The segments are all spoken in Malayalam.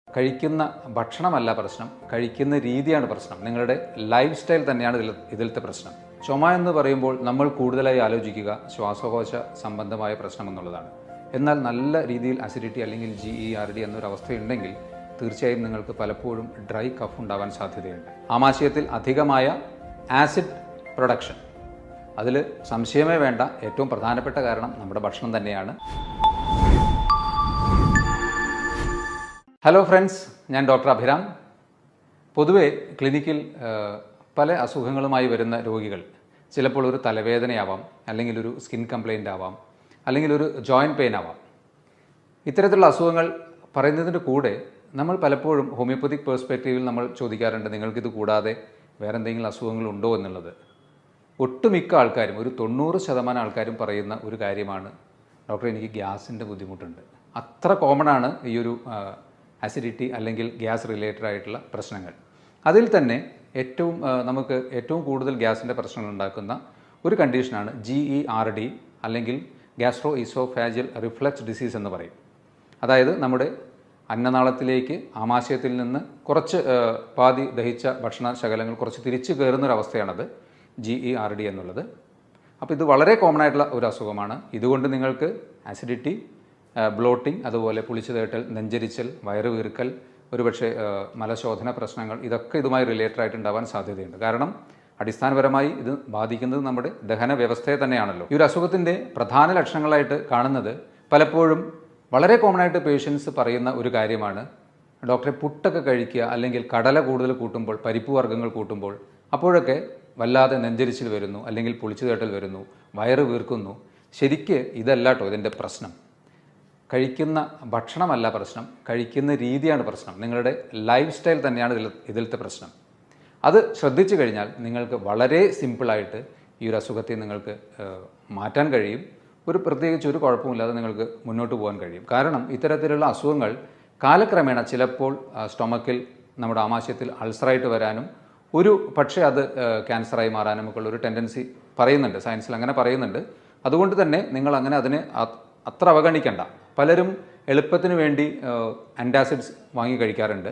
കഴിക്കുന്ന ഭക്ഷണമല്ല പ്രശ്നം, കഴിക്കുന്ന രീതിയാണ് പ്രശ്നം. നിങ്ങളുടെ ലൈഫ് സ്റ്റൈൽ തന്നെയാണ് ഇതിലത്തെ പ്രശ്നം. ചുമ എന്ന് പറയുമ്പോൾ നമ്മൾ കൂടുതലായി ആലോചിക്കുക ശ്വാസകോശ സംബന്ധമായ പ്രശ്നം എന്നുള്ളതാണ്. എന്നാൽ നല്ല രീതിയിൽ അസിഡിറ്റി അല്ലെങ്കിൽ GERD എന്നൊരവസ്ഥയുണ്ടെങ്കിൽ തീർച്ചയായും നിങ്ങൾക്ക് പലപ്പോഴും ഡ്രൈ കഫ് ഉണ്ടാവാൻ സാധ്യതയുണ്ട്. ആമാശയത്തിൽ അധികമായ ആസിഡ് പ്രൊഡക്ഷൻ, അതിൽ സംശയമേ വേണ്ട. ഏറ്റവും പ്രധാനപ്പെട്ട കാരണം നമ്മുടെ ഭക്ഷണം തന്നെയാണ്. ഹലോ ഫ്രണ്ട്സ്, ഞാൻ ഡോക്ടർ അഭിരാം. പൊതുവെ ക്ലിനിക്കിൽ പല അസുഖങ്ങളുമായി വരുന്ന രോഗികൾ ചിലപ്പോൾ ഒരു തലവേദനയാവാം, അല്ലെങ്കിൽ ഒരു സ്കിൻ കംപ്ലയിൻ്റ് ആവാം, അല്ലെങ്കിൽ ഒരു ജോയിൻറ്റ് പെയിൻ ആവാം. ഇത്തരത്തിലുള്ള അസുഖങ്ങൾ പറയുന്നതിൻ്റെ കൂടെ നമ്മൾ പലപ്പോഴും ഹോമിയോപ്പതിക് പേഴ്സ്പെക്റ്റീവിൽ നമ്മൾ ചോദിക്കാറുണ്ട്, നിങ്ങൾക്കിത് കൂടാതെ വേറെ എന്തെങ്കിലും അസുഖങ്ങളുണ്ടോ എന്നുള്ളത്. ഒട്ടുമിക്ക ആൾക്കാരും, ഒരു 90% ആൾക്കാരും പറയുന്ന ഒരു കാര്യമാണ്, ഡോക്ടർ എനിക്ക് ഗ്യാസിൻ്റെ ബുദ്ധിമുട്ടുണ്ട്. അത്ര കോമൺ ആണ് ഈ ഒരു അസിഡിറ്റി അല്ലെങ്കിൽ ഗ്യാസ് റിലേറ്റഡ് ആയിട്ടുള്ള പ്രശ്നങ്ങൾ. അതിൽ തന്നെ നമുക്ക് ഏറ്റവും കൂടുതൽ ഗ്യാസിൻ്റെ പ്രശ്നങ്ങൾ ഉണ്ടാക്കുന്ന ഒരു കണ്ടീഷനാണ് GERD അല്ലെങ്കിൽ ഗ്യാസ്ട്രോ ഈസോഫാജിയൽ റിഫ്ലക്സ് ഡിസീസ് എന്ന് പറയും. അതായത് നമ്മുടെ അന്നനാളത്തിലേക്ക് ആമാശയത്തിൽ നിന്ന് കുറച്ച് പാതി ദഹിച്ച ഭക്ഷണ ശകലങ്ങൾ കുറച്ച് തിരിച്ചു കയറുന്നൊരവസ്ഥയാണത് GERD എന്നുള്ളത്. അപ്പോൾ ഇത് വളരെ കോമൺ ആയിട്ടുള്ള ഒരു അസുഖമാണ്. ഇതുകൊണ്ട് നിങ്ങൾക്ക് ആസിഡിറ്റി, ബ്ലോട്ടിംഗ്, അതുപോലെ പുളിച്ചു തേട്ടൽ, നെഞ്ചരിച്ചൽ, വയറ് വീർക്കൽ, ഒരുപക്ഷെ മലശോധന പ്രശ്നങ്ങൾ, ഇതൊക്കെ ഇതുമായി റിലേറ്റഡ് ആയിട്ട് ഉണ്ടാവാൻ സാധ്യതയുണ്ട്. കാരണം അടിസ്ഥാനപരമായി ഇത് ബാധിക്കുന്നത് നമ്മുടെ ദഹന വ്യവസ്ഥയെ തന്നെയാണല്ലോ. ഈ ഒരു അസുഖത്തിൻ്റെ പ്രധാന ലക്ഷണങ്ങളായിട്ട് കാണുന്നത് പലപ്പോഴും വളരെ കോമൺ ആയിട്ട് പേഷ്യൻസ് പറയുന്ന ഒരു കാര്യമാണ്, ഡോക്ടറെ പുട്ടൊക്കെ കഴിക്കുക, അല്ലെങ്കിൽ കടല കൂടുതൽ കൂട്ടുമ്പോൾ, പരിപ്പ് വർഗ്ഗങ്ങൾ കൂട്ടുമ്പോൾ അപ്പോഴൊക്കെ വല്ലാതെ നെഞ്ചരിച്ചിൽ വരുന്നു, അല്ലെങ്കിൽ പുളിച്ചു തേട്ടൽ വരുന്നു, വയറ് വീർക്കുന്നു. ശരിക്ക് ഇതല്ല കേട്ടോ ഇതിൻ്റെ പ്രശ്നം. കഴിക്കുന്ന ഭക്ഷണമല്ല പ്രശ്നം, കഴിക്കുന്ന രീതിയാണ് പ്രശ്നം. നിങ്ങളുടെ ലൈഫ് സ്റ്റൈൽ തന്നെയാണ് ഇതിലത്തെ പ്രശ്നം. അത് ശ്രദ്ധിച്ചു കഴിഞ്ഞാൽ നിങ്ങൾക്ക് വളരെ സിമ്പിളായിട്ട് ഈ ഒരു അസുഖത്തെ നിങ്ങൾക്ക് മാറ്റാൻ കഴിയും. പ്രത്യേകിച്ച് ഒരു കുഴപ്പമില്ലാതെ നിങ്ങൾക്ക് മുന്നോട്ട് പോകാൻ കഴിയും. കാരണം ഇത്തരത്തിലുള്ള അസുഖങ്ങൾ കാലക്രമേണ ചിലപ്പോൾ സ്റ്റൊമക്കിൽ, നമ്മുടെ ആമാശയത്തിൽ അൾസറായിട്ട് വരാനും പക്ഷേ അത് ക്യാൻസറായി മാറാനും ഒക്കെ ഉള്ളൊരു ടെൻഡൻസി പറയുന്നുണ്ട്, സയൻസിൽ അങ്ങനെ പറയുന്നുണ്ട്. അതുകൊണ്ട് തന്നെ നിങ്ങൾ അങ്ങനെ അതിനെ അത്ര അവഗണിക്കേണ്ട. പലരും എളുപ്പത്തിന് വേണ്ടി ആൻറ്റാസിഡ്സ് വാങ്ങി കഴിക്കാറുണ്ട്.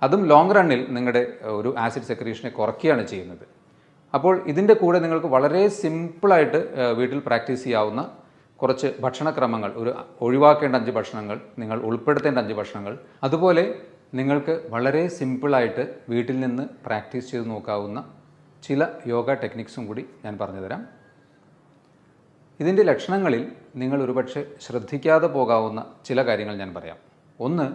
അതും ലോങ് റണ്ണിൽ നിങ്ങളുടെ ഒരു ആസിഡ് സെക്രീഷനെ കുറയ്ക്കുകയാണ് ചെയ്യുന്നത്. അപ്പോൾ ഇതിൻ്റെ കൂടെ നിങ്ങൾക്ക് വളരെ സിമ്പിളായിട്ട് വീട്ടിൽ പ്രാക്ടീസ് ചെയ്യാവുന്ന കുറച്ച് ഭക്ഷണക്രമങ്ങൾ, ഒഴിവാക്കേണ്ട 5 ഭക്ഷണങ്ങൾ, നിങ്ങൾ ഉൾപ്പെടുത്തേണ്ട 5 ഭക്ഷണങ്ങൾ, അതുപോലെ നിങ്ങൾക്ക് വളരെ സിമ്പിളായിട്ട് വീട്ടിൽ നിന്ന് പ്രാക്ടീസ് ചെയ്ത് നോക്കാവുന്ന ചില യോഗ ടെക്നിക്സും കൂടി ഞാൻ പറഞ്ഞുതരാം. ഇതിൻ്റെ ലക്ഷണങ്ങളിൽ നിങ്ങൾ ഒരുപക്ഷെ ശ്രദ്ധിക്കാതെ പോകാവുന്ന ചില കാര്യങ്ങൾ ഞാൻ പറയാം. ഒന്ന്,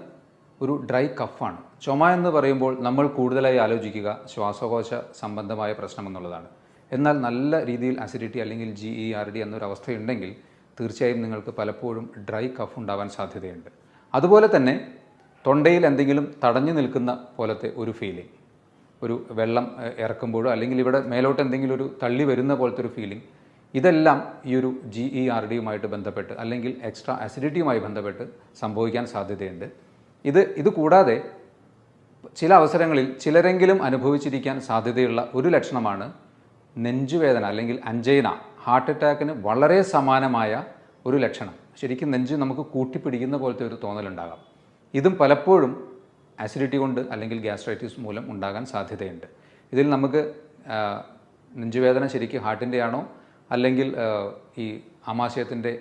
ഒരു ഡ്രൈ കഫാണ്. ചുമ എന്ന് പറയുമ്പോൾ നമ്മൾ കൂടുതലായി ആലോചിക്കുക ശ്വാസകോശ സംബന്ധമായ പ്രശ്നം എന്നുള്ളതാണ്. എന്നാൽ നല്ല രീതിയിൽ അസിഡിറ്റി അല്ലെങ്കിൽ GERD എന്നൊരവസ്ഥയുണ്ടെങ്കിൽ തീർച്ചയായും നിങ്ങൾക്ക് പലപ്പോഴും ഡ്രൈ കഫ് ഉണ്ടാവാൻ സാധ്യതയുണ്ട്. അതുപോലെ തന്നെ തൊണ്ടയിൽ എന്തെങ്കിലും തടഞ്ഞു നിൽക്കുന്ന പോലത്തെ ഒരു ഫീലിംഗ്, ഒരു വെള്ളം ഇറക്കുമ്പോഴോ അല്ലെങ്കിൽ ഇവിടെ മേലോട്ട് എന്തെങ്കിലും ഒരു തള്ളി വരുന്ന പോലത്തെ ഒരു ഫീലിംഗ്, ഇതെല്ലാം ഈ ഒരു GERDയുമായിട്ട് ബന്ധപ്പെട്ട് അല്ലെങ്കിൽ എക്സ്ട്രാ അസിഡിറ്റിയുമായി ബന്ധപ്പെട്ട് സംഭവിക്കാൻ സാധ്യതയുണ്ട്. ഇത് കൂടാതെ ചില അവസരങ്ങളിൽ ചിലരെങ്കിലും അനുഭവിച്ചിരിക്കാൻ സാധ്യതയുള്ള ഒരു ലക്ഷണമാണ് നെഞ്ചുവേദന അല്ലെങ്കിൽ അഞ്ചൈന. ഹാർട്ട് അറ്റാക്കിന് വളരെ സമാനമായ ഒരു ലക്ഷണം. ശരിക്കും നെഞ്ച് നമുക്ക് കൂട്ടിപ്പിടിക്കുന്ന പോലത്തെ ഒരു തോന്നലുണ്ടാകാം. ഇതും പലപ്പോഴും ആസിഡിറ്റി കൊണ്ട് അല്ലെങ്കിൽ ഗ്യാസ്ട്രൈറ്റിസ് മൂലം ഉണ്ടാകാൻ സാധ്യതയുണ്ട്. ഇതിൽ നമുക്ക് നെഞ്ചുവേദന ശരിക്കും ഹാർട്ടിൻ്റെയാണോ അല്ലെങ്കിൽ ഈ ആമാശയത്തിൻ്റെ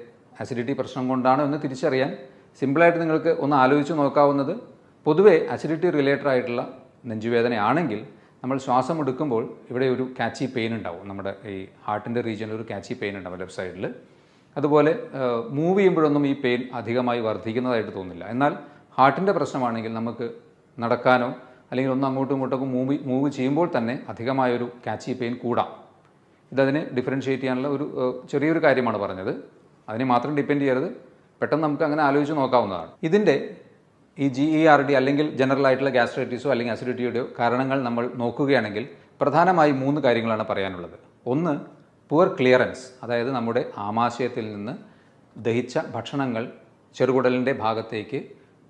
അസിഡിറ്റി പ്രശ്നം കൊണ്ടാണോ എന്ന് തിരിച്ചറിയാൻ സിമ്പിളായിട്ട് നിങ്ങൾക്ക് ഒന്ന് ആലോചിച്ച് നോക്കാവുന്നത്, പൊതുവേ അസിഡിറ്റി റിലേറ്റഡ് ആയിട്ടുള്ള നെഞ്ചുവേദനയാണെങ്കിൽ നമ്മൾ ശ്വാസം എടുക്കുമ്പോൾ ഇവിടെ ഒരു കാച്ചി പെയിൻ ഉണ്ടാവും. നമ്മുടെ ഈ ഹാർട്ടിൻ്റെ റീജിയനിൽ ഒരു കാച്ചി പെയിൻ ഉണ്ടാവും ലെഫ്റ്റ് സൈഡിൽ. അതുപോലെ മൂവ് ചെയ്യുമ്പോഴൊന്നും ഈ പെയിൻ അധികമായി വർദ്ധിക്കുന്നതായിട്ട് തോന്നില്ല. എന്നാൽ ഹാർട്ടിൻ്റെ പ്രശ്നമാണെങ്കിൽ നമുക്ക് നടക്കാനോ അല്ലെങ്കിൽ ഒന്ന് അങ്ങോട്ടും ഇങ്ങോട്ടൊക്കെ മൂവ് ചെയ്യുമ്പോൾ തന്നെ അധികമായൊരു കാച്ചി പെയിൻ കൂടാം. ഇതതിനെ ഡിഫറൻഷ്യേറ്റ് ചെയ്യാനുള്ള ഒരു ചെറിയൊരു കാര്യമാണ് പറഞ്ഞത്. അതിനെ മാത്രം ഡിപ്പെൻഡ് ചെയ്യരുത്, പെട്ടെന്ന് നമുക്ക് അങ്ങനെ ആലോചിച്ച് നോക്കാവുന്നതാണ്. ഇതിൻ്റെ ഈ GERD അല്ലെങ്കിൽ ജനറൽ ആയിട്ടുള്ള ഗ്യാസ്ട്രൈറ്റിസോ അല്ലെങ്കിൽ അസിഡിറ്റിയുടെയോ കാരണങ്ങൾ നമ്മൾ നോക്കുകയാണെങ്കിൽ പ്രധാനമായി 3 കാര്യങ്ങളാണ് പറയാനുള്ളത്. ഒന്ന്, പുവർ ക്ലിയറൻസ്, അതായത് നമ്മുടെ ആമാശയത്തിൽ നിന്ന് ദഹിച്ച ഭക്ഷണങ്ങൾ ചെറുകുടലിൻ്റെ ഭാഗത്തേക്ക്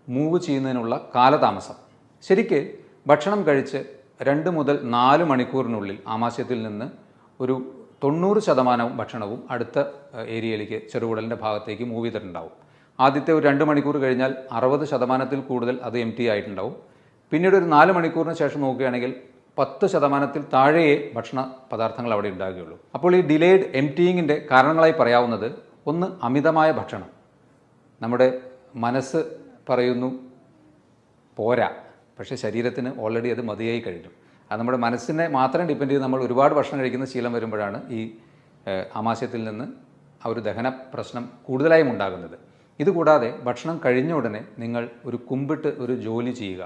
മൂവ് ചെയ്യുന്നതിനുള്ള കാലതാമസം. ശരിക്ക് ഭക്ഷണം കഴിച്ച് 2 മുതൽ 4 മണിക്കൂറിനുള്ളിൽ ആമാശയത്തിൽ നിന്ന് ഒരു 90% ഭക്ഷണവും അടുത്ത ഏരിയയിലേക്ക്, ചെറുകുടലിൻ്റെ ഭാഗത്തേക്ക് മൂവ് ചെയ്തിട്ടുണ്ടാവും. ആദ്യത്തെ ഒരു 2 മണിക്കൂർ കഴിഞ്ഞാൽ 60% കൂടുതൽ അത് എം ടി ആയിട്ടുണ്ടാവും. പിന്നീട് ഒരു 4 മണിക്കൂറിന് ശേഷം നോക്കുകയാണെങ്കിൽ 10% താഴെയേ ഭക്ഷണ പദാർത്ഥങ്ങൾ അവിടെ ഉണ്ടാകുകയുള്ളൂ. അപ്പോൾ ഈ ഡിലേഡ് എംറ്റിയിങ്ങിൻ്റെ കാരണങ്ങളായി പറയാവുന്നത്, ഒന്ന് അമിതമായ ഭക്ഷണം. നമ്മുടെ മനസ്സ് പറയുന്നു പോരാ, പക്ഷേ ശരീരത്തിന് ഓൾറെഡി അത് മതിയായി കഴിഞ്ഞു. അത് നമ്മുടെ മനസ്സിനെ മാത്രം ഡിപ്പെൻഡ് ചെയ്ത് നമ്മൾ ഒരുപാട് ഭക്ഷണം കഴിക്കുന്ന ശീലം വരുമ്പോഴാണ് ഈ ആമാശയത്തിൽ നിന്ന് ആ ഒരു ദഹന പ്രശ്നം കൂടുതലായും ഉണ്ടാകുന്നത്. ഇതുകൂടാതെ ഭക്ഷണം കഴിഞ്ഞ ഉടനെ നിങ്ങൾ ഒരു കുമ്പിട്ട് ഒരു ജോലി ചെയ്യുക,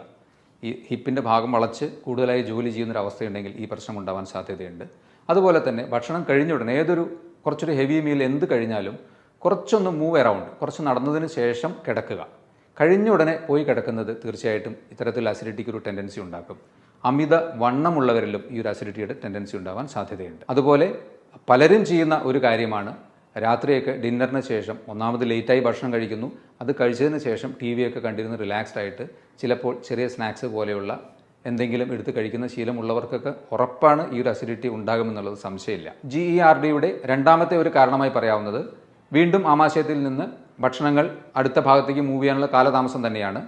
ഈ ഹിപ്പിൻ്റെ ഭാഗം വളച്ച് കൂടുതലായി ജോലി ചെയ്യുന്നൊരവസ്ഥയുണ്ടെങ്കിൽ ഈ പ്രശ്നം ഉണ്ടാവാൻ സാധ്യതയുണ്ട്. അതുപോലെ തന്നെ ഭക്ഷണം കഴിഞ്ഞ ഉടനെ കുറച്ചൊരു ഹെവി മീൽ എന്ത് കഴിഞ്ഞാലും കുറച്ചൊന്ന് മൂവ് അറൗണ്ട്, കുറച്ച് നടന്നതിന് ശേഷം കിടക്കുക. കഴിഞ്ഞ ഉടനെ പോയി കിടക്കുന്നത് തീർച്ചയായിട്ടും ഇത്തരത്തിൽ അസിഡിറ്റിക്ക് ഒരു ടെൻഡൻസി ഉണ്ടാക്കും. അമിത വണ്ണമുള്ളവരിലും ഈ ഒരു അസിഡിറ്റിയുടെ ടെൻഡൻസി ഉണ്ടാവാൻ സാധ്യതയുണ്ട്. അതുപോലെ പലരും ചെയ്യുന്ന ഒരു കാര്യമാണ്, രാത്രിയൊക്കെ ഡിന്നറിന് ശേഷം ഒന്നാമത് ലേറ്റായി ഭക്ഷണം കഴിക്കുന്നു, അത് കഴിച്ചതിന് ശേഷം ടി വിയൊക്കെ കണ്ടിരുന്ന് റിലാക്സ്ഡ് ആയിട്ട് ചിലപ്പോൾ ചെറിയ സ്നാക്സ് പോലെയുള്ള എന്തെങ്കിലും എടുത്ത് കഴിക്കുന്ന ശീലമുള്ളവർക്കൊക്കെ ഉറപ്പാണ് ഈ ഒരു അസിഡിറ്റി ഉണ്ടാകുമെന്നുള്ളത് സംശയമില്ല. GERDയുടെ രണ്ടാമത്തെ ഒരു കാരണമായി പറയാവുന്നത് വീണ്ടും ആമാശയത്തിൽ നിന്ന് ഭക്ഷണങ്ങൾ അടുത്ത ഭാഗത്തേക്ക് മൂവ് ചെയ്യാനുള്ള കാലതാമസം തന്നെയാണ്.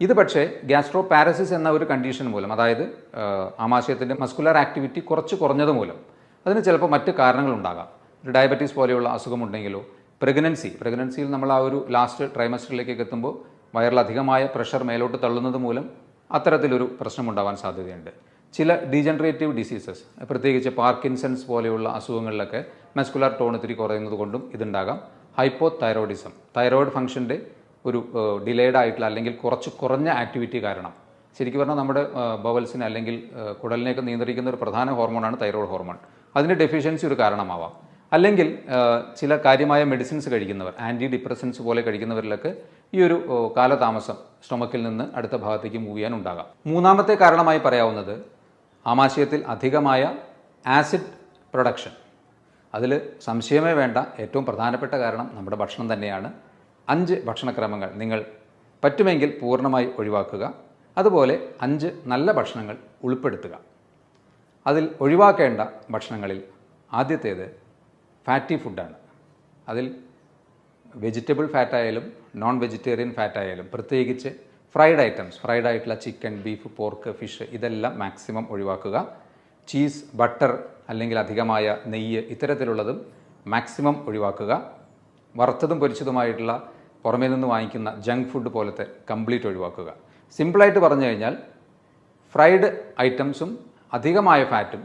ഇത് പക്ഷേ ഗ്യാസ്ട്രോ പാരസിസ് എന്ന ഒരു കണ്ടീഷൻ മൂലം, അതായത് ആമാശയത്തിൻ്റെ മസ്കുലർ ആക്ടിവിറ്റി കുറച്ച് കുറഞ്ഞത് മൂലം, അതിന് ചിലപ്പോൾ മറ്റ് കാരണങ്ങളുണ്ടാകാം. ഒരു ഡയബറ്റീസ് പോലെയുള്ള അസുഖമുണ്ടെങ്കിലോ, പ്രഗ്നൻസിയിൽ നമ്മൾ ആ ഒരു ലാസ്റ്റ് ട്രൈമസ്റ്ററിലേക്കൊക്കെ എത്തുമ്പോൾ വയറിലധികമായ പ്രഷർ മേലോട്ട് തള്ളുന്നത് മൂലം അത്തരത്തിലൊരു പ്രശ്നമുണ്ടാവാൻ സാധ്യതയുണ്ട്. ചില ഡീജനറേറ്റീവ് ഡിസീസസ്, പ്രത്യേകിച്ച് പാർക്കിൻസൺസ് പോലെയുള്ള അസുഖങ്ങളിലൊക്കെ മസ്കുലർ ടോൺ ഇത്തിരി കുറയുന്നത് കൊണ്ടും ഇതുണ്ടാകാം. ഹൈപ്പോതൈറോയിഡിസം, തൈറോയിഡ് ഫംഗ്ഷൻ്റെ ഒരു ഡിലേഡ് ആയിട്ടുള്ള അല്ലെങ്കിൽ കുറഞ്ഞ ആക്ടിവിറ്റി കാരണം, ശരിക്കും പറഞ്ഞാൽ നമ്മുടെ ബവൽസിനെ അല്ലെങ്കിൽ കുടലിനെയൊക്കെ നിയന്ത്രിക്കുന്ന ഒരു പ്രധാന ഹോർമോണാണ് തൈറോയ്ഡ് ഹോർമോൺ. അതിൻ്റെ ഡെഫിഷ്യൻസി ഒരു കാരണമാവാം. അല്ലെങ്കിൽ ചില കാര്യമായ മെഡിസിൻസ് കഴിക്കുന്നവർ, ആൻറ്റി ഡിപ്രസൻസ് പോലെ കഴിക്കുന്നവരിലൊക്കെ ഈ ഒരു കാലതാമസം സ്റ്റൊമക്കിൽ നിന്ന് അടുത്ത ഭാഗത്തേക്ക് മൂവ് ചെയ്യാൻ ഉണ്ടാകാം. മൂന്നാമത്തെ കാരണമായി പറയാവുന്നത് ആമാശയത്തിൽ അധികമായ ആസിഡ് പ്രൊഡക്ഷൻ. അതിൽ സംശയമേ വേണ്ട, ഏറ്റവും പ്രധാനപ്പെട്ട കാരണം നമ്മുടെ ഭക്ഷണം തന്നെയാണ്. 5 ഭക്ഷണക്രമങ്ങൾ നിങ്ങൾ പറ്റുമെങ്കിൽ പൂർണ്ണമായി ഒഴിവാക്കുക. അതുപോലെ 5 നല്ല ഭക്ഷണങ്ങൾ ഉൾപ്പെടുത്തുക. അതിൽ ഒഴിവാക്കേണ്ട ഭക്ഷണങ്ങളിൽ ആദ്യത്തേത് ഫാറ്റി ഫുഡാണ്. അതിൽ വെജിറ്റബിൾ ഫാറ്റായാലും നോൺ വെജിറ്റേറിയൻ ഫാറ്റായാലും, പ്രത്യേകിച്ച് ഫ്രൈഡ് ആയിട്ടുള്ള ചിക്കൻ, ബീഫ്, പോർക്ക്, ഫിഷ്, ഇതെല്ലാം മാക്സിമം ഒഴിവാക്കുക. ചീസ്, ബട്ടർ അല്ലെങ്കിൽ അധികമായ നെയ്യ് ഇത്തരത്തിലുള്ളതും മാക്സിമം ഒഴിവാക്കുക. വറുത്തതും പൊരിച്ചതുമായിട്ടുള്ള പുറമേ നിന്ന് വാങ്ങിക്കുന്ന ജങ്ക് ഫുഡ് പോലത്തെ കംപ്ലീറ്റ് ഒഴിവാക്കുക. സിമ്പിളായിട്ട് പറഞ്ഞു കഴിഞ്ഞാൽ ഫ്രൈഡ് ഐറ്റംസും അധികമായ ഫാറ്റും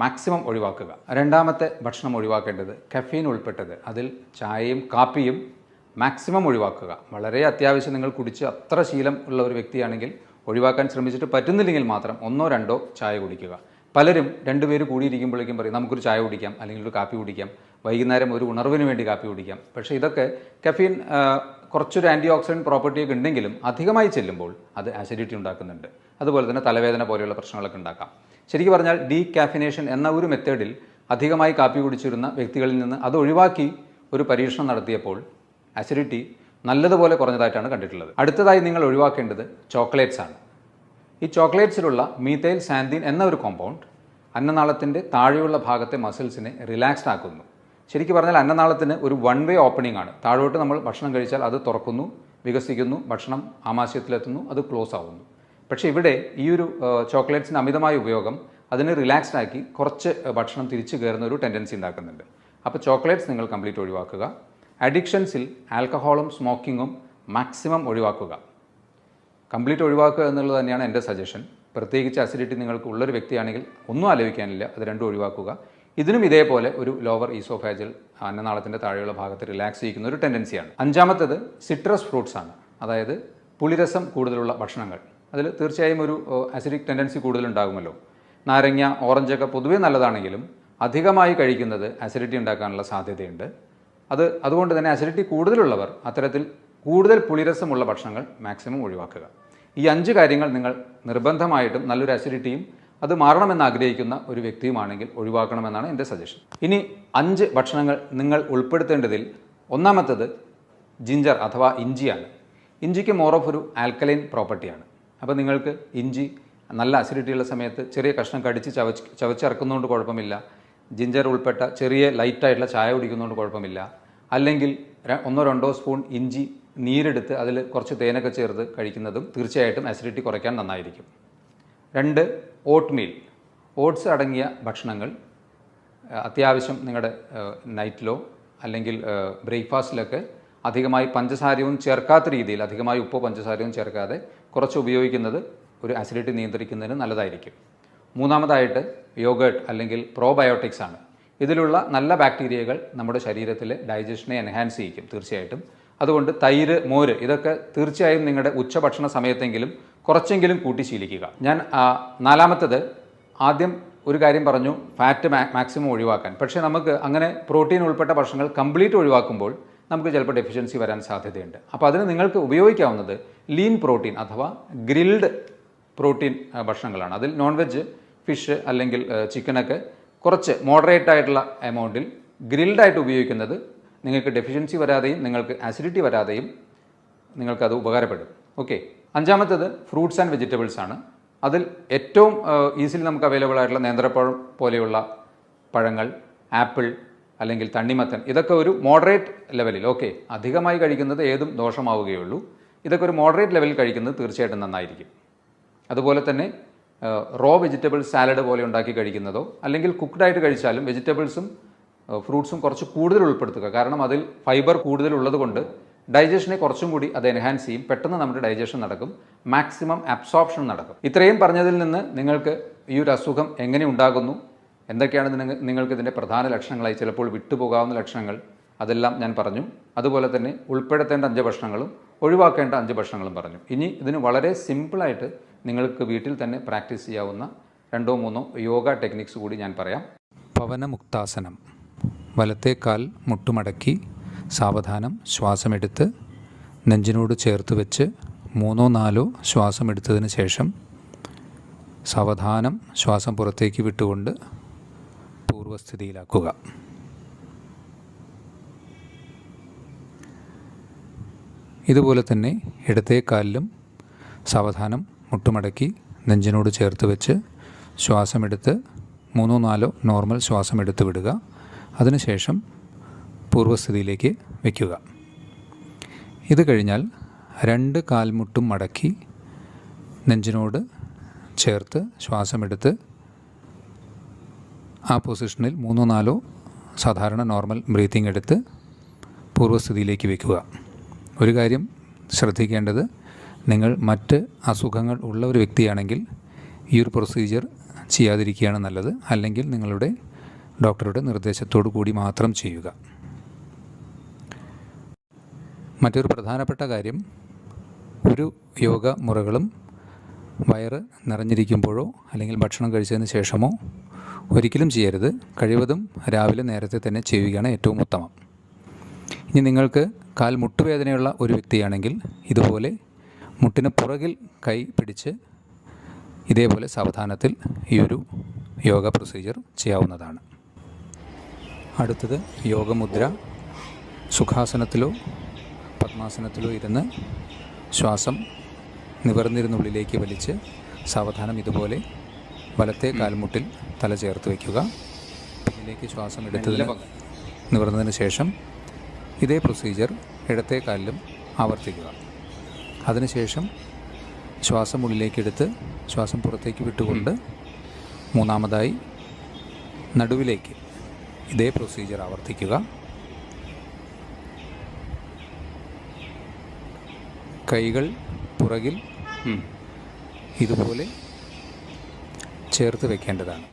മാക്സിമം ഒഴിവാക്കുക. രണ്ടാമത്തെ ഭക്ഷണം ഒഴിവാക്കേണ്ടത് കഫീൻ ഉൾപ്പെട്ടത്, അതിൽ ചായയും കാപ്പിയും മാക്സിമം ഒഴിവാക്കുക. വളരെ അത്യാവശ്യം നിങ്ങൾ കുടിച്ച് അത്ര ശീലം ഉള്ള ഒരു വ്യക്തിയാണെങ്കിൽ ഒഴിവാക്കാൻ ശ്രമിച്ചിട്ട് പറ്റുന്നില്ലെങ്കിൽ മാത്രം 1-2 ചായ കുടിക്കുക. പലരും 2 പേര് കൂടിയിരിക്കുമ്പോഴേക്കും പറയും നമുക്കൊരു ചായ കുടിക്കാം അല്ലെങ്കിൽ ഒരു കാപ്പി കുടിക്കാം, വൈകുന്നേരം ഒരു ഉണർവിന് വേണ്ടി കാപ്പി കുടിക്കാം. പക്ഷേ ഇതൊക്കെ കഫീൻ കുറച്ചൊരു ആൻറ്റി ഓക്സിഡൻറ്റ് പ്രോപ്പർട്ടിയൊക്കെ ഉണ്ടെങ്കിലും അധികമായി ചെല്ലുമ്പോൾ അത് ആസിഡിറ്റി ഉണ്ടാക്കുന്നുണ്ട്. അതുപോലെ തന്നെ തലവേദന പോലെയുള്ള പ്രശ്നങ്ങളൊക്കെ ഉണ്ടാക്കാം. ശരിക്കും പറഞ്ഞാൽ ഡീകാഫിനേഷൻ എന്ന ഒരു മെത്തേഡിൽ അധികമായി കാപ്പി കുടിച്ചിരുന്ന വ്യക്തികളിൽ നിന്ന് അത് ഒഴിവാക്കി ഒരു പരീക്ഷണം നടത്തിയപ്പോൾ ആസിഡിറ്റി നല്ലതുപോലെ കുറഞ്ഞതായിട്ടാണ് കണ്ടിട്ടുള്ളത്. അടുത്തതായി നിങ്ങൾ ഒഴിവാക്കേണ്ടത് ചോക്ലേറ്റ്സ് ആണ്. ഈ ചോക്ലേറ്റ്സിലുള്ള മീഥൈൽ സാന്തിൻ എന്ന ഒരു കോമ്പൗണ്ട് അന്നനാളത്തിൻ്റെ താഴെയുള്ള ഭാഗത്തെ മസിൽസിനെ റിലാക്സ്ഡ് ആക്കുന്നു. ശരിക്കും പറഞ്ഞാൽ അന്നനാളത്തിന് ഒരു 1 വേ ഓപ്പണിംഗ് ആണ്. താഴോട്ട് നമ്മൾ ഭക്ഷണം കഴിച്ചാൽ അത് തുറക്കുന്നു, വികസിക്കുന്നു, ഭക്ഷണം ആമാശയത്തിലെത്തുന്നു, അത് ക്ലോസ് ആവുന്നു. പക്ഷേ ഇവിടെ ഈ ഒരു ചോക്ലേറ്റ്സിൻ്റെ അമിതമായ ഉപയോഗം അതിനെ റിലാക്സ്ഡ് ആക്കി കുറച്ച് ഭക്ഷണം തിരിച്ചു കയറുന്ന ഒരു ടെൻഡൻസി ഉണ്ടാക്കുന്നുണ്ട്. അപ്പോൾ ചോക്ലേറ്റ്സ് നിങ്ങൾ കംപ്ലീറ്റ് ഒഴിവാക്കുക. അഡിക്ഷൻസിൽ ആൽക്കഹോളും സ്മോക്കിങ്ങും മാക്സിമം ഒഴിവാക്കുക. കംപ്ലീറ്റ് ഒഴിവാക്കുക എന്നുള്ളത് തന്നെയാണ് എൻ്റെ സജഷൻ. പ്രത്യേകിച്ച് അസിഡിറ്റി നിങ്ങൾക്ക് ഉള്ളൊരു വ്യക്തിയാണെങ്കിൽ ഒന്നും ആലോചിക്കാനില്ല, അത് രണ്ടും ഒഴിവാക്കുക. ഇതിനും ഇതേപോലെ ഒരു ലോവർ ഈസോഫാജൽ അന്നനാളത്തിൻ്റെ താഴെയുള്ള ഭാഗത്ത് റിലാക്സ് ചെയ്യിക്കുന്ന ഒരു ടെൻഡൻസിയാണ്. അഞ്ചാമത്തേത് സിട്രസ് ഫ്രൂട്ട്സ് ആണ്, അതായത് പുളിരസം കൂടുതലുള്ള ഭക്ഷണങ്ങൾ. അതിൽ തീർച്ചയായും ഒരു അസിഡിക് ടെൻഡൻസി കൂടുതലുണ്ടാകുമല്ലോ. നാരങ്ങ, ഓറഞ്ചൊക്കെ പൊതുവേ നല്ലതാണെങ്കിലും അധികമായി കഴിക്കുന്നത് അസിഡിറ്റി ഉണ്ടാക്കാനുള്ള സാധ്യതയുണ്ട്. അതുകൊണ്ട് തന്നെ അസിഡിറ്റി കൂടുതലുള്ളവർ അത്തരത്തിൽ കൂടുതൽ പുളിരസമുള്ള ഭക്ഷണങ്ങൾ മാക്സിമം ഒഴിവാക്കുക. ഈ 5 കാര്യങ്ങൾ നിങ്ങൾ നിർബന്ധമായിട്ടും നല്ലൊരു അസിഡിറ്റിയും അത് മാറണമെന്ന് ആഗ്രഹിക്കുന്ന ഒരു വ്യക്തിയുമാണെങ്കിൽ ഒഴിവാക്കണമെന്നാണ് എൻ്റെ സജഷൻ. ഇനി 5 ഭക്ഷണങ്ങൾ നിങ്ങൾ ഉൾപ്പെടുത്തേണ്ടതിൽ ഒന്നാമത്തേത് ജിഞ്ചർ അഥവാ ഇഞ്ചിയാണ്. ഇഞ്ചിക്ക് മോർ ഓഫ് ഒരു ആൽക്കലൈൻ പ്രോപ്പർട്ടിയാണ്. അപ്പോൾ നിങ്ങൾക്ക് ഇഞ്ചി നല്ല അസിഡിറ്റിയുള്ള സമയത്ത് ചെറിയ കഷ്ണം കടിച്ച് ചവച്ചിറക്കുന്നതുകൊണ്ട് കുഴപ്പമില്ല. ജിഞ്ചർ ഉൾപ്പെട്ട ചെറിയ ലൈറ്റായിട്ടുള്ള ചായ കുടിക്കുന്നതുകൊണ്ട് കുഴപ്പമില്ല. അല്ലെങ്കിൽ 1-2 സ്പൂൺ ഇഞ്ചി നീരെടുത്ത് അതിൽ കുറച്ച് തേനൊക്കെ ചേർത്ത് കഴിക്കുന്നതും തീർച്ചയായിട്ടും അസിഡിറ്റി കുറയ്ക്കാൻ നന്നായിരിക്കും. 2, ഓട്ട്മീൽ. ഓട്സ് അടങ്ങിയ ഭക്ഷണങ്ങൾ അത്യാവശ്യം നിങ്ങളുടെ നൈറ്റിലോ അല്ലെങ്കിൽ ബ്രേക്ക്ഫാസ്റ്റിലൊക്കെ അധികമായി പഞ്ചസാരയും ചേർക്കാത്ത രീതിയിൽ, അധികമായി ഉപ്പോ പഞ്ചസാരയും ചേർക്കാതെ കുറച്ച് ഉപയോഗിക്കുന്നത് ഒരു അസിഡിറ്റി നിയന്ത്രിക്കുന്നതിന് നല്ലതായിരിക്കും. 3-മതായിട്ട് യോഗേർട്ട് അല്ലെങ്കിൽ പ്രോബയോട്ടിക്സ് ആണ്. ഇതിലുള്ള നല്ല ബാക്ടീരിയകൾ നമ്മുടെ ശരീരത്തിലെ ഡൈജഷനെ എൻഹാൻസ് ചെയ്യിക്കും തീർച്ചയായിട്ടും. അതുകൊണ്ട് തൈര്, മോര് ഇതൊക്കെ തീർച്ചയായും നിങ്ങളുടെ ഉച്ചഭക്ഷണ സമയത്തെങ്കിലും കുറച്ചെങ്കിലും കൂട്ടി ശീലിക്കുക. ഞാൻ 4-മത്തത് ആദ്യം ഒരു കാര്യം പറഞ്ഞു, ഫാറ്റ് മാക്സിമം ഒഴിവാക്കാൻ. പക്ഷേ നമുക്ക് അങ്ങനെ പ്രോട്ടീൻ ഉൾപ്പെട്ട ഭക്ഷണങ്ങൾ കംപ്ലീറ്റ് ഒഴിവാക്കുമ്പോൾ നമുക്ക് ചിലപ്പോൾ ഡെഫിഷ്യൻസി വരാൻ സാധ്യതയുണ്ട്. അപ്പോൾ അതിന് നിങ്ങൾക്ക് ഉപയോഗിക്കാവുന്നത് ലീൻ പ്രോട്ടീൻ അഥവാ ഗ്രിൽഡ് പ്രോട്ടീൻ ഭക്ഷണങ്ങളാണ്. അതിൽ നോൺ വെജ്, ഫിഷ് അല്ലെങ്കിൽ ചിക്കനൊക്കെ കുറച്ച് മോഡറേറ്റ് ആയിട്ടുള്ള എമൗണ്ടിൽ ഗ്രിൽഡായിട്ട് ഉപയോഗിക്കുന്നത് നിങ്ങൾക്ക് ഡെഫിഷ്യൻസി വരാതെയും നിങ്ങൾക്ക് ആസിഡിറ്റി വരാതെയും നിങ്ങൾക്കത് ഉപകാരപ്പെടും. ഓക്കെ. 5-മത്തത് ഫ്രൂട്ട്സ് ആൻഡ് വെജിറ്റബിൾസ് ആണ്. അതിൽ ഏറ്റവും ഈസിലി നമുക്ക് അവൈലബിൾ ആയിട്ടുള്ള നേന്ത്രപ്പഴം പോലെയുള്ള പഴങ്ങൾ, ആപ്പിൾ അല്ലെങ്കിൽ തണ്ണിമത്തൻ, ഇതൊക്കെ ഒരു മോഡറേറ്റ് ലെവലിൽ, ഓക്കെ, അധികമായി കഴിക്കുന്നത് ഏതും ദോഷമാവുകയുള്ളൂ. ഇതൊക്കെ ഒരു മോഡറേറ്റ് ലെവലിൽ കഴിക്കുന്നത് തീർച്ചയായിട്ടും നന്നായിരിക്കും. അതുപോലെ തന്നെ റോ വെജിറ്റബിൾ സാലഡ് പോലെ ഉണ്ടാക്കി കഴിക്കുന്നതോ അല്ലെങ്കിൽ കുക്ക്ഡായിട്ട് കഴിച്ചാലും വെജിറ്റബിൾസും ഫ്രൂട്ട്സും കുറച്ച് കൂടുതൽ ഉൾപ്പെടുത്തുക. കാരണം അതിൽ ഫൈബർ കൂടുതലുള്ളത് കൊണ്ട് ഡൈജഷനെ കുറച്ചും കൂടി അത് എൻഹാൻസ് ചെയ്യും. പെട്ടെന്ന് നമ്മുടെ ഡൈജഷൻ നടക്കും, മാക്സിമം അബ്സോർപ്ഷൻ നടക്കും. ഇത്രയും പറഞ്ഞതിൽ നിന്ന് നിങ്ങൾക്ക് ഈ ഒരു അസുഖം എങ്ങനെ ഉണ്ടാകുന്നു, എന്തൊക്കെയാണ് നിങ്ങൾക്ക് ഇതിൻ്റെ പ്രധാന ലക്ഷണങ്ങളായി ചിലപ്പോൾ വിട്ടുപോകാവുന്ന ലക്ഷണങ്ങൾ, അതെല്ലാം ഞാൻ പറഞ്ഞു. അതുപോലെ തന്നെ ഉൾപ്പെടുത്തേണ്ട 5 ഭക്ഷണങ്ങളും ഒഴിവാക്കേണ്ട 5 ഭക്ഷണങ്ങളും പറഞ്ഞു. ഇനി ഇതിന് വളരെ സിമ്പിളായിട്ട് നിങ്ങൾക്ക് വീട്ടിൽ തന്നെ പ്രാക്ടീസ് ചെയ്യാവുന്ന 2-3 യോഗ ടെക്നിക്സ് കൂടി ഞാൻ പറയാം. പവനമുക്താസനം. വലത്തെ കാൽ മുട്ടുമടക്കി സാവധാനം ശ്വാസമെടുത്ത് നെഞ്ചിനോട് ചേർത്ത് വെച്ച് 3-4 ശ്വാസമെടുത്തതിന് ശേഷം സാവധാനം ശ്വാസം പുറത്തേക്ക് വിട്ടുകൊണ്ട് പൂർവ്വസ്ഥിതിയിലാക്കുക. ഇതുപോലെ തന്നെ ഇടത്തെ കാലിലും സാവധാനം മുട്ടുമടക്കി നെഞ്ചിനോട് ചേർത്ത് വെച്ച് ശ്വാസമെടുത്ത് 3-4 നോർമൽ ശ്വാസമെടുത്ത് വിടുക. അതിനുശേഷം പൂർവ്വസ്ഥിതിയിലേക്ക് വയ്ക്കുക. ഇത് കഴിഞ്ഞാൽ 2 കാൽമുട്ടും മടക്കി നെഞ്ചിനോട് ചേർത്ത് ശ്വാസമെടുത്ത് ആ പൊസിഷനിൽ 3-4 സാധാരണ നോർമൽ ബ്രീത്തിങ് എടുത്ത് പൂർവ്വസ്ഥിതിയിലേക്ക് വയ്ക്കുക. ഒരു കാര്യം ശ്രദ്ധിക്കേണ്ടത്, നിങ്ങൾ മറ്റ് അസുഖങ്ങൾ ഉള്ള ഒരു വ്യക്തിയാണെങ്കിൽ ഈ ഒരു പ്രൊസീജിയർ ചെയ്യാതിരിക്കുകയാണ് നല്ലത്. അല്ലെങ്കിൽ നിങ്ങളുടെ ഡോക്ടറുടെ നിർദ്ദേശത്തോടു കൂടി മാത്രം ചെയ്യുക. മറ്റൊരു പ്രധാനപ്പെട്ട കാര്യം, ഒരു യോഗ മുറകളും വയറ് നിറഞ്ഞിരിക്കുമ്പോഴോ അല്ലെങ്കിൽ ഭക്ഷണം കഴിച്ചതിന് ശേഷമോ ഒരിക്കലും ചെയ്യരുത്. കഴിവതും രാവിലെ നേരത്തെ തന്നെ ചെയ്യുകയാണ് ഏറ്റവും ഉത്തമം. ഇനി നിങ്ങൾക്ക് കാൽ മുട്ടുവേദനയുള്ള ഒരു വ്യക്തിയാണെങ്കിൽ ഇതുപോലെ മുട്ടിന് പുറകിൽ കൈ പിടിച്ച് ഇതേപോലെ സാവധാനത്തിൽ ഈ ഒരു യോഗ പ്രൊസീജിയർ ചെയ്യാവുന്നതാണ്. അടുത്തത് യോഗമുദ്ര. സുഖാസനത്തിലോ പദ്മാസനത്തിലോ ഇരുന്ന് ശ്വാസം നിവർന്നിരുന്നുള്ളിലേക്ക് വലിച്ച് സാവധാനം ഇതുപോലെ വലത്തെ കാൽമുട്ടിൽ തല ചേർത്ത് വയ്ക്കുക. പിന്നിലേക്ക് ശ്വാസം എടുത്തതിന് നിവർന്നതിന് ശേഷം ഇതേ പ്രൊസീജിയർ ഇടത്തെ കാലിലും ആവർത്തിക്കുക. അതിനുശേഷം ശ്വാസം ഉള്ളിലേക്കെടുത്ത് ശ്വാസം പുറത്തേക്ക് വിട്ടുകൊണ്ട് 3-മതായി നടുവിലേക്ക് ഇതേ പ്രൊസീജിയർ ആവർത്തിക്കുക. കൈകൾ പുറകിൽ ഇതുപോലെ ചേർത്ത് വയ്ക്കേണ്ടതാണ്.